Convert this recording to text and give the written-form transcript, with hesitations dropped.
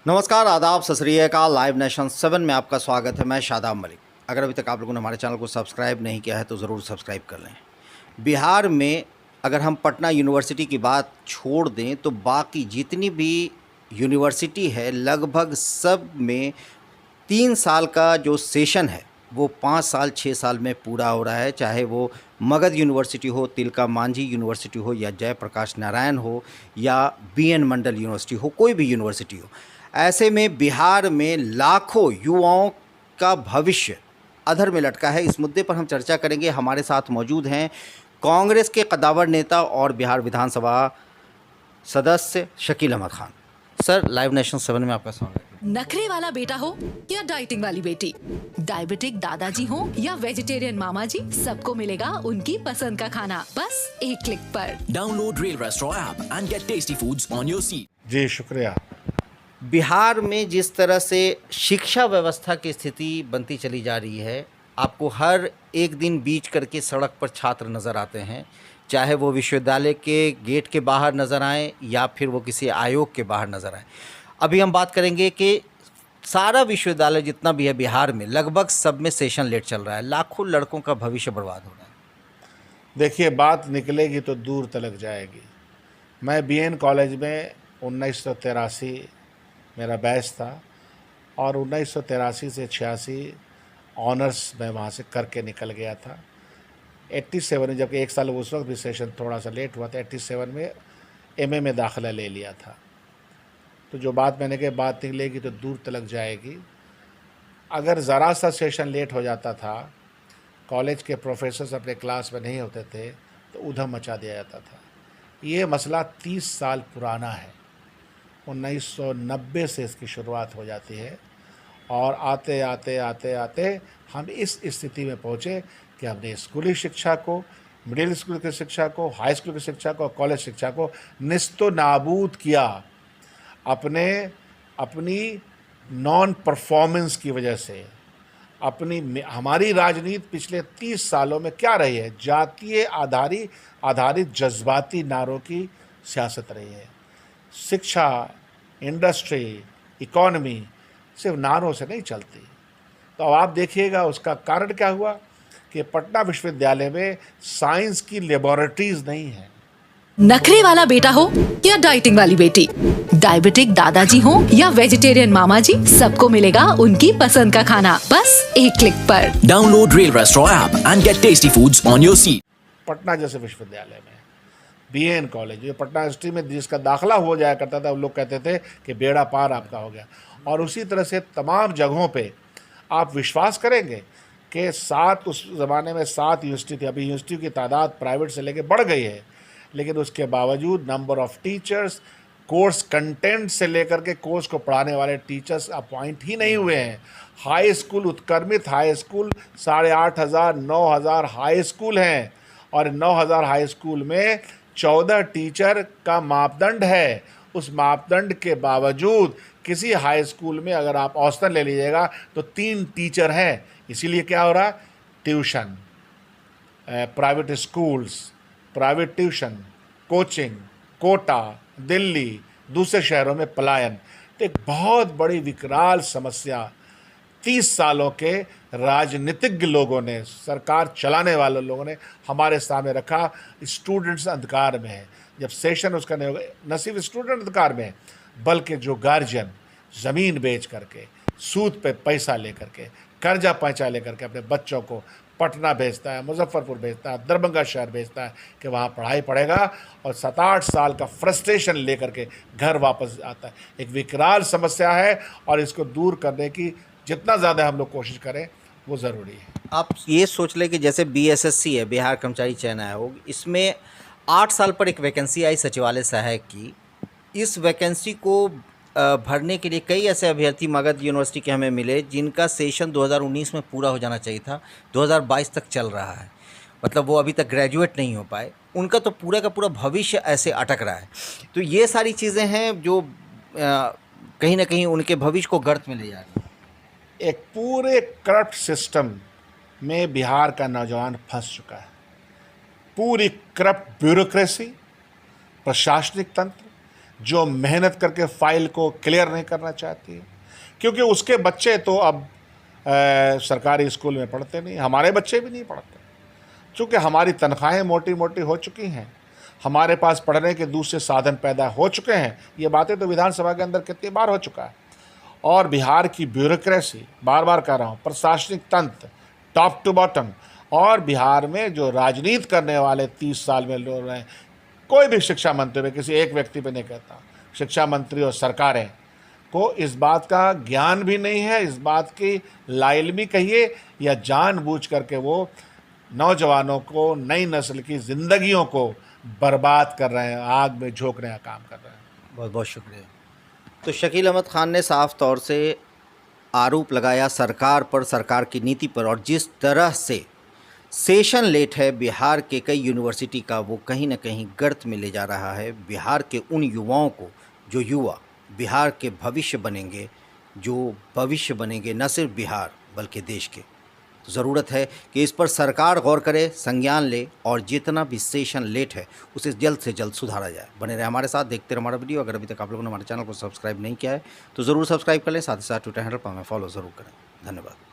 नमस्कार, आदाब, सत श्री अकाल। लाइव नेशन 7 में आपका स्वागत है। मैं शादाब मलिक। अगर अभी तक आप लोगों ने हमारे चैनल को सब्सक्राइब नहीं किया है तो ज़रूर सब्सक्राइब कर लें। बिहार में अगर हम पटना यूनिवर्सिटी की बात छोड़ दें तो बाकी जितनी भी यूनिवर्सिटी है लगभग सब में 3 साल का जो सेशन है वो 5 साल 6 साल में पूरा हो रहा है। चाहे वो मगध यूनिवर्सिटी हो, तिलका मांझी यूनिवर्सिटी हो, या जयप्रकाश नारायण हो, या बीएन मंडल यूनिवर्सिटी हो, कोई भी यूनिवर्सिटी हो। ऐसे में बिहार में लाखों युवाओं का भविष्य अधर में लटका है। इस मुद्दे पर हम चर्चा करेंगे। हमारे साथ मौजूद हैं कांग्रेस के कद्दावर नेता और बिहार विधानसभा सदस्य Shakeel Ahmad Khan. Sir, live nation 7 में आपका स्वागत है। नखरे वाला बेटा हो या डाइटिंग वाली बेटी, डायबिटिक दादाजी हो या वेजिटेरियन मामा जी, सबको मिलेगा उनकी पसंद का खाना बस एक क्लिक पर। Download Rail Restaurant app and get tasty foods on your seat. जी शुक्रिया। बिहार में जिस तरह से शिक्षा व्यवस्था की स्थिति बनती चली जा रही है, आपको हर एक दिन बीच करके सड़क पर छात्र नज़र आते हैं, चाहे वो विश्वविद्यालय के गेट के बाहर नज़र आएँ या फिर वो किसी आयोग के बाहर नज़र आएँ। अभी हम बात करेंगे कि सारा विश्वविद्यालय जितना भी है बिहार में, लगभग सब में सेशन लेट चल रहा है। लाखों लड़कों का भविष्य बर्बाद हो रहा है। देखिए, बात निकलेगी तो दूर तलक जाएगी। मैं बीएन कॉलेज में 1983 मेरा बैच था और 1983 से 86 ऑनर्स मैं वहाँ से करके निकल गया था। 87 में, जबकि एक साल उस वक्त भी सेशन थोड़ा सा लेट हुआ था, 87 में एमए में दाखिला ले लिया था। तो जो बात मैंने कही, बात निकलेगी तो दूर तलक जाएगी। अगर ज़रा सा सेशन लेट हो जाता था, कॉलेज के प्रोफेसर्स अपने क्लास में नहीं होते थे तो उधम मचा दिया जाता था। ये मसला 30 साल पुराना है। 1990 से इसकी शुरुआत हो जाती है और आते आते आते आते हम इस स्थिति में पहुँचे कि हमने स्कूली शिक्षा को, मिडिल स्कूल की शिक्षा को, हाई स्कूल की शिक्षा को, कॉलेज शिक्षा को निस्तो नाबूद किया अपनी नॉन परफॉर्मेंस की वजह से। हमारी राजनीति पिछले 30 सालों में क्या रही है? जातीय आधारित जज्बाती नारों की सियासत रही है। शिक्षा, इंडस्ट्री, इकोनॉमी सिर्फ नारों से नहीं चलती। तो अब आप देखिएगा उसका कारण क्या हुआ कि पटना विश्वविद्यालय में साइंस की लेबोरेटरीज नहीं है। नखरे वाला बेटा हो या डाइटिंग वाली बेटी, डायबिटिक दादाजी हो या वेजिटेरियन मामा जी, सबको मिलेगा उनकी पसंद का खाना बस एक क्लिक पर। Download Rail Restaurant app and get tasty foods on your seat. Patna जैसे विश्वविद्यालय में बीएन कॉलेज, जो पटना यूनिवर्सिटी में जिसका दाखिला हो जाया करता था, लोग कहते थे कि बेड़ा पार आपका हो गया। और उसी तरह से तमाम जगहों पे आप विश्वास करेंगे कि उस ज़माने में 7 यूनिवर्सिटी थी। अभी यूनिवर्सिटी की तादाद प्राइवेट से लेके बढ़ गई है, लेकिन उसके बावजूद number of teachers, course content से लेकर के कोर्स को पढ़ाने वाले टीचर्स अपॉइंट ही नहीं हुए हैं। हाई स्कूल, उत्क्रमित हाई स्कूल 8,500 9,000 हाई स्कूल हैं और 9,000 हाई स्कूल में 14 टीचर का मापदंड है। उस मापदंड के बावजूद किसी हाई स्कूल में अगर आप औसतन ले लीजिएगा तो 3 टीचर हैं। इसीलिए क्या हो रहा है? Tuition, private schools, private tuition, coaching, Kota, Delhi, दूसरे शहरों में पलायन। तो एक बहुत बड़ी विकराल समस्या 30 सालों के राजनीतिज्ञ लोगों ने, सरकार चलाने वाले लोगों ने हमारे सामने रखा। स्टूडेंट्स अंधकार में है। जब सेशन उसका नहीं होगा, न सिर्फ स्टूडेंट अंधकार में है, बल्कि जो गार्जियन ज़मीन बेच करके, सूद पे पैसा लेकर के, कर्जा पैसा लेकर के अपने बच्चों को पटना भेजता है, मुजफ्फरपुर भेजता है, दरभंगा शहर भेजता है कि वहाँ पढ़ाई पढ़ेगा, और 7-8 साल का फ्रस्ट्रेशन लेकर के घर वापस आता है। एक विकराल समस्या है और इसको दूर करने की जितना ज़्यादा हम लोग कोशिश करें वो ज़रूरी है। आप ये सोच लें कि जैसे बीएसएससी है, बिहार कर्मचारी चयन आयोग, इसमें 8 साल पर एक वैकेंसी आई सचिवालय सहायक की। इस वैकेंसी को भरने के लिए कई ऐसे अभ्यर्थी मगध यूनिवर्सिटी के हमें मिले जिनका सेशन 2019 में पूरा हो जाना चाहिए था, 2022 तक चल रहा है। मतलब वो अभी तक ग्रेजुएट नहीं हो पाए। उनका तो पूरा का पूरा भविष्य ऐसे अटक रहा है। तो ये सारी चीज़ें हैं जो कहीं ना कहीं उनके भविष्य को गर्त में ले जा रही हैं। एक पूरे करप्ट सिस्टम में बिहार का नौजवान फंस चुका है। पूरी करप्ट ब्यूरोक्रेसी, प्रशासनिक तंत्र, जो मेहनत करके फाइल को क्लियर नहीं करना चाहती है, क्योंकि उसके बच्चे तो अब सरकारी स्कूल में पढ़ते नहीं, हमारे बच्चे भी नहीं पढ़ते, चूँकि हमारी तनख्वाहें मोटी मोटी हो चुकी हैं, हमारे पास पढ़ने के दूसरे साधन पैदा हो चुके हैं। ये बातें तो विधानसभा के अंदर कितनी बार हो चुका है। और बिहार की ब्यूरोक्रेसी, बार बार कह रहा हूँ, प्रशासनिक तंत्र टॉप टू बॉटम, और बिहार में जो राजनीति करने वाले 30 साल में लोग हैं, कोई भी शिक्षा मंत्री में, किसी एक व्यक्ति पे नहीं कहता, शिक्षा मंत्री और सरकारें को इस बात का ज्ञान भी नहीं है, इस बात की लाइलमी कहिए या जानबूझ करके वो नौजवानों को, नई नस्ल की ज़िंदगियों को बर्बाद कर रहे हैं, आग में झोंकने का काम कर रहे हैं। बहुत बहुत शुक्रिया। तो शकील अहमद खान ने साफ तौर से आरोप लगाया सरकार पर, सरकार की नीति पर, और जिस तरह से सेशन लेट है बिहार के कई यूनिवर्सिटी का, वो कहीं ना कहीं गर्त में ले जा रहा है बिहार के उन युवाओं को, जो युवा बिहार के भविष्य बनेंगे, जो भविष्य बनेंगे न सिर्फ बिहार बल्कि देश के। तो ज़रूरत है कि इस पर सरकार गौर करे, संज्ञान ले, और जितना भी सेशन लेट है उसे जल्द से जल्द सुधारा जाए। बने रहे हमारे साथ, देखते रहे हमारा वीडियो। अगर अभी तक आप लोगों ने हमारे चैनल को सब्सक्राइब नहीं किया है तो ज़रूर सब्सक्राइब कर लें, साथ ही साथ ट्विटर हैंडल पर हमें फॉलो ज़रूर करें। धन्यवाद।